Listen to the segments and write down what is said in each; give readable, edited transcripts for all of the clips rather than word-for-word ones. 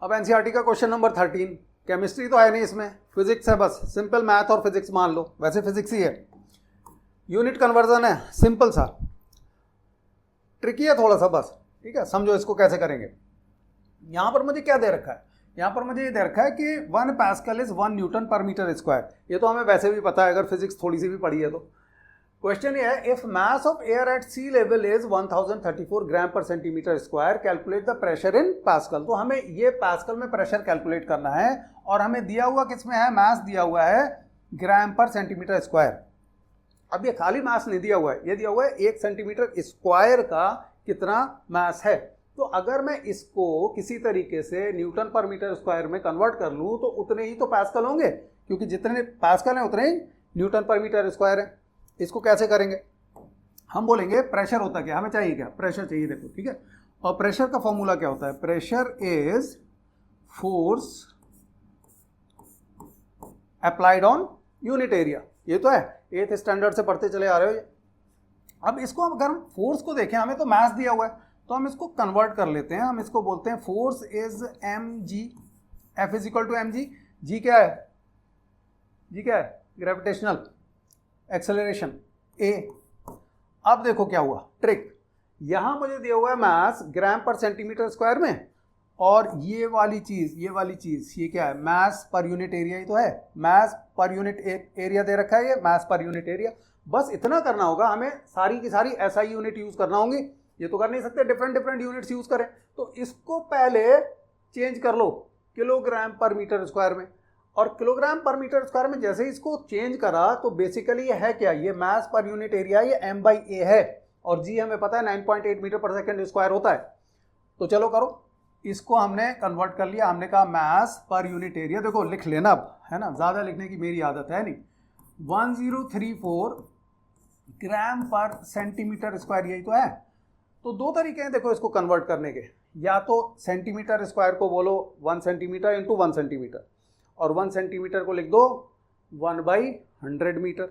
अब एनसीईआरटी का question number 13, chemistry तो है नहीं इसमें, फिजिक्स है, बस सिंपल मैथ और फिजिक्स मान लो, वैसे फिजिक्स ही है। यूनिट कन्वर्जन है, सिंपल सा, ट्रिकी है थोड़ा सा बस, ठीक है, समझो इसको कैसे करेंगे। यहां पर मुझे क्या दे रखा है, यहां पर मुझे ये दे रखा है कि 1 पास्कल इज 1 न्यूटन पर मीटर स्क्वायर। ये तो हमें वैसे भी पता है अगर फिजिक्स थोड़ी सी भी पढ़ी है तो। क्वेश्चन ये है, if mass of air at sea level is 1034 gram per centimetre square, calculate the pressure in pascal. तो हमें ये पास्कल में प्रेशर कैलकुलेट करना है और हमें दिया हुआ किसमें है, मास दिया हुआ है ग्राम पर सेंटीमीटर स्क्वायर। अब ये खाली मास नहीं दिया हुआ है, ये दिया हुआ है 1 सेंटीमीटर स्क्वायर का कितना मास है। तो अगर मैं इसको किसी तरीके से न्यूटन पर मीटर स्क्वायर में कन्वर्ट कर लूं तो उतने ही तो पास्कल होंगे, क्योंकि जितने पास्कल हैं उतने ही न्यूटन पर मीटर स्क्वायर है। इसको कैसे करेंगे, हम बोलेंगे प्रेशर होता क्या, हमें चाहिए क्या, प्रेशर चाहिए, देखो ठीक है। और प्रेशर का फॉर्मूला क्या होता है, pressure is force applied on unit area. ये तो है, 8th स्टैंडर्ड से पढ़ते चले आ रहे हो ये। अब इसको अगर हम फोर्स को देखें, हमें तो मास दिया हुआ है, तो हम इसको कन्वर्ट कर लेते हैं। हम इसको बोलते हैं force is mg, F is equal to mg। G क्या है, जी क्या है, ग्रेविटेशनल एक्सेलरेशन a। अब देखो क्या हुआ ट्रिक, यहां मुझे दिया हुआ है मास ग्राम पर सेंटीमीटर स्क्वायर में, और ये वाली चीज ये क्या है, मास पर यूनिट एरिया ही तो है, मास पर यूनिट एरिया दे रखा है, ये मास पर यूनिट एरिया। बस इतना करना होगा, हमें सारी की सारी SI यूनिट यूज करना होंगी, ये तो कर नहीं सकते डिफरेंट यूनिट्स यूज करें। तो इसको पहले चेंज कर लो किलोग्राम पर मीटर स्क्वायर में, और किलोग्राम पर मीटर स्क्वायर में जैसे ही इसको चेंज करा तो बेसिकली ये है क्या, ये मास पर यूनिट एरिया, ये m/a है, और जी हमें पता है 9.8 मीटर पर सेकेंड स्क्वायर होता है। तो चलो करो, इसको हमने कन्वर्ट कर लिया, हमने कहा मास पर यूनिट एरिया, देखो लिख लेना अब, है ना, ज़्यादा लिखने की मेरी आदत है नहीं। 1034 ग्राम पर सेंटीमीटर स्क्वायर, यही तो है। तो दो तरीके हैं देखो इसको कन्वर्ट करने के, या तो सेंटीमीटर स्क्वायर को बोलो 1 सेंटीमीटर इंटू 1 सेंटीमीटर, और 1 सेंटीमीटर को लिख दो 1/100 मीटर,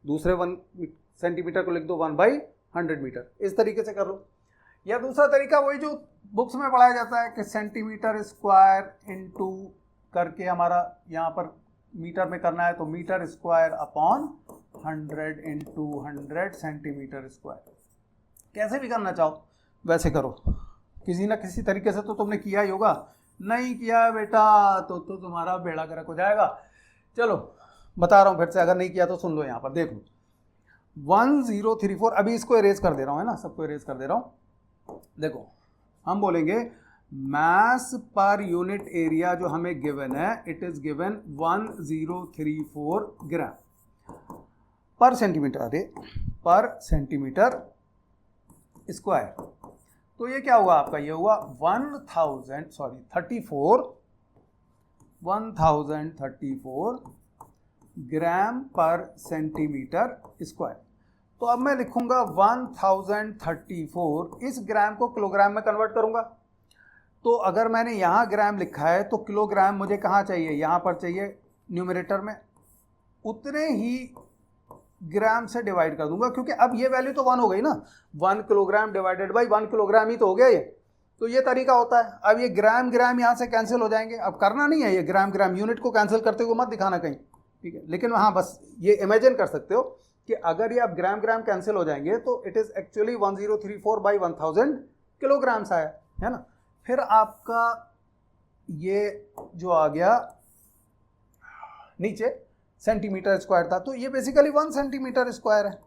दूसरे 1 सेंटीमीटर को लिख दो 1/100 मीटर, इस तरीके से कर लो। या दूसरा तरीका वही जो बुक्स में पढ़ाया जाता है कि सेंटीमीटर स्क्वायर इंटू करके हमारा यहाँ पर मीटर में करना है, तो metre square upon 100 into 100 centimetre square. कैसे भी करना चाहो वैसे करो, किसी ना किसी तरीके से तो तुमने किया ही होगा, नहीं किया बेटा तो तुम्हारा बेड़ा गर्क हो जाएगा। चलो बता रहा हूँ फिर से, अगर नहीं किया तो सुन लो, यहाँ पर देख लो 1034, अभी इसको इरेज कर दे रहा हूँ, है ना, सबको इरेज कर दे रहा हूँ। देखो हम बोलेंगे मास पर यूनिट एरिया जो हमें गिवन है, it is given 1034 gram per centimetre, अरे पर सेंटीमीटर स्क्वायर। तो ये क्या हुआ आपका, ये हुआ 1034 ग्राम पर सेंटीमीटर स्क्वायर। तो अब मैं लिखूंगा 1034, इस ग्राम को किलोग्राम में कन्वर्ट करूंगा। तो अगर मैंने यहाँ ग्राम लिखा है तो किलोग्राम मुझे कहाँ चाहिए, यहाँ पर चाहिए न्यूमरेटर में, उतने ही ग्राम से डिवाइड कर दूंगा, क्योंकि अब ये वैल्यू तो 1 हो गई ना, 1 किलोग्राम डिवाइडेड बाई 1 किलोग्राम ही तो हो गया ये। तो ये तरीका होता है। अब ये ग्राम ग्राम यहाँ से कैंसिल हो जाएंगे, अब करना नहीं है ये ग्राम ग्राम, यूनिट को कैंसिल करते हुए मत दिखाना कहीं, ठीक है। लेकिन हाँ बस ये इमेजिन कर सकते हो कि अगर ये अब ग्राम ग्राम कैंसिल हो जाएंगे तो इट इज एक्चुअली 1034/1000 किलोग्राम्स आया, है ना। फिर आपका ये जो आ गया नीचे सेंटीमीटर स्क्वायर था, तो ये बेसिकली 1 सेंटीमीटर स्क्वायर है।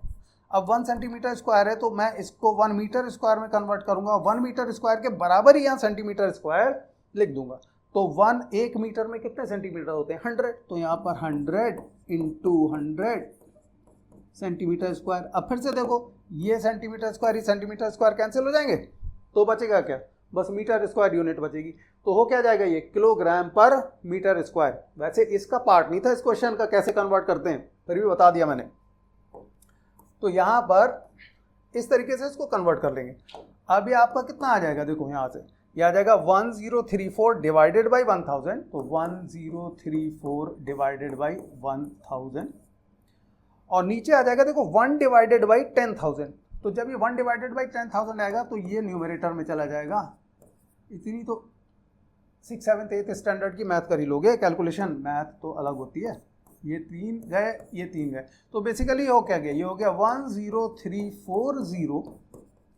अब 1 सेंटीमीटर स्क्वायर है तो मैं इसको 1 मीटर स्क्वायर में कन्वर्ट करूंगा, 1 मीटर स्क्वायर के बराबर ही यहाँ सेंटीमीटर स्क्वायर लिख दूंगा। तो 1 मीटर में कितने सेंटीमीटर होते हैं, 100, तो यहाँ पर 100 इंटू 100 सेंटीमीटर स्क्वायर। अब फिर से देखो ये सेंटीमीटर स्क्वायर कैंसिल हो जाएंगे, तो बचेगा क्या, बस मीटर स्क्वायर यूनिट बचेगी। तो हो क्या जाएगा ये, किलोग्राम पर मीटर स्क्वायर। वैसे इसका पार्ट नहीं था इस क्वेश्चन का कैसे कन्वर्ट करते हैं, फिर भी बता दिया मैंने। तो यहाँ पर इस तरीके से इसको कन्वर्ट कर लेंगे। अब ये आपका कितना आ जाएगा, देखो यहाँ से ये आ जाएगा 1034 डिवाइडेड बाई 1000, तो 1034 डिवाइडेड बाई 1000, और नीचे आ जाएगा देखो 1 डिवाइडेड बाई 10,000। तो जब ये 1 डिवाइडेड बाई 10,000 आएगा तो ये न्यूमरेटर में चला जाएगा, इतनी तो 6, 7, 8 स्टैंडर्ड की मैथ कर ही लोगे, कैलकुलेशन मैथ तो अलग होती है। ये 3 गए, ये 3 गए, तो बेसिकली ये हो क्या गया, ये हो गया 10340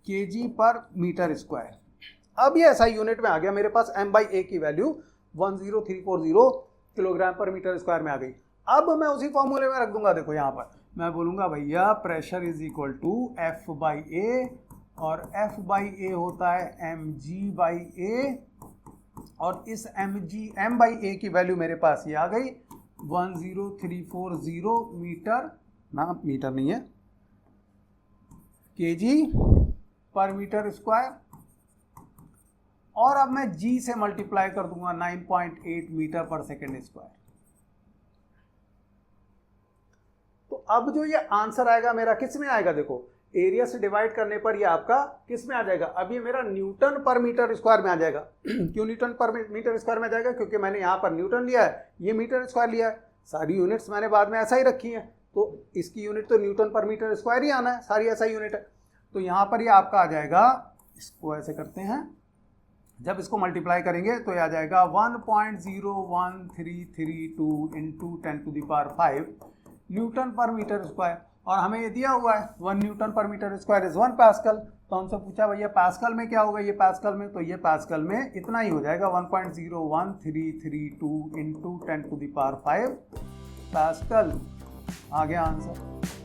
kg पर मीटर स्क्वायर। अब ये ऐसा यूनिट में आ गया मेरे पास, m/a की वैल्यू 10340 किलोग्राम पर मीटर स्क्वायर में आ गई। अब मैं उसी फॉर्मूले में रख दूंगा, देखो यहाँ पर मैं बोलूंगा भैया pressure is equal to F/A, और F/A होता है mg/a, और इस m/a की वैल्यू मेरे पास ये आ गई 10340 मीटर, ना मीटर नहीं है, kg पर मीटर स्क्वायर, और अब मैं g से मल्टीप्लाई कर दूंगा 9.8 मीटर पर सेकेंड स्क्वायर। तो अब जो ये आंसर आएगा मेरा किस में आएगा, देखो एरिया से डिवाइड करने पर ये आपका किस में आ जाएगा, अब ये मेरा न्यूटन पर मीटर स्क्वायर में आ जाएगा। क्यों न्यूटन पर मीटर स्क्वायर में आ जाएगा, क्योंकि मैंने यहाँ पर न्यूटन लिया है, ये मीटर स्क्वायर लिया है, सारी यूनिट्स मैंने बाद में ऐसा ही रखी हैं, तो इसकी यूनिट तो न्यूटन पर मीटर स्क्वायर ही आना है, सारी ऐसा यूनिट है। तो यहाँ पर ये आपका आ जाएगा, इसको ऐसे करते हैं, जब इसको मल्टीप्लाई करेंगे तो ये आ जाएगा 1.01332 इंटू 10⁵ न्यूटन पर मीटर स्क्वायर, और हमें ये दिया हुआ है 1 न्यूटन पर मीटर स्क्वायर इज 1 पास्कल। तो हमसे पूछा भैया पास्कल में क्या होगा, ये पास्कल में, तो ये पास्कल में इतना ही हो जाएगा 1.01332 इंटू 10⁵ पास्कल। आ गया आंसर।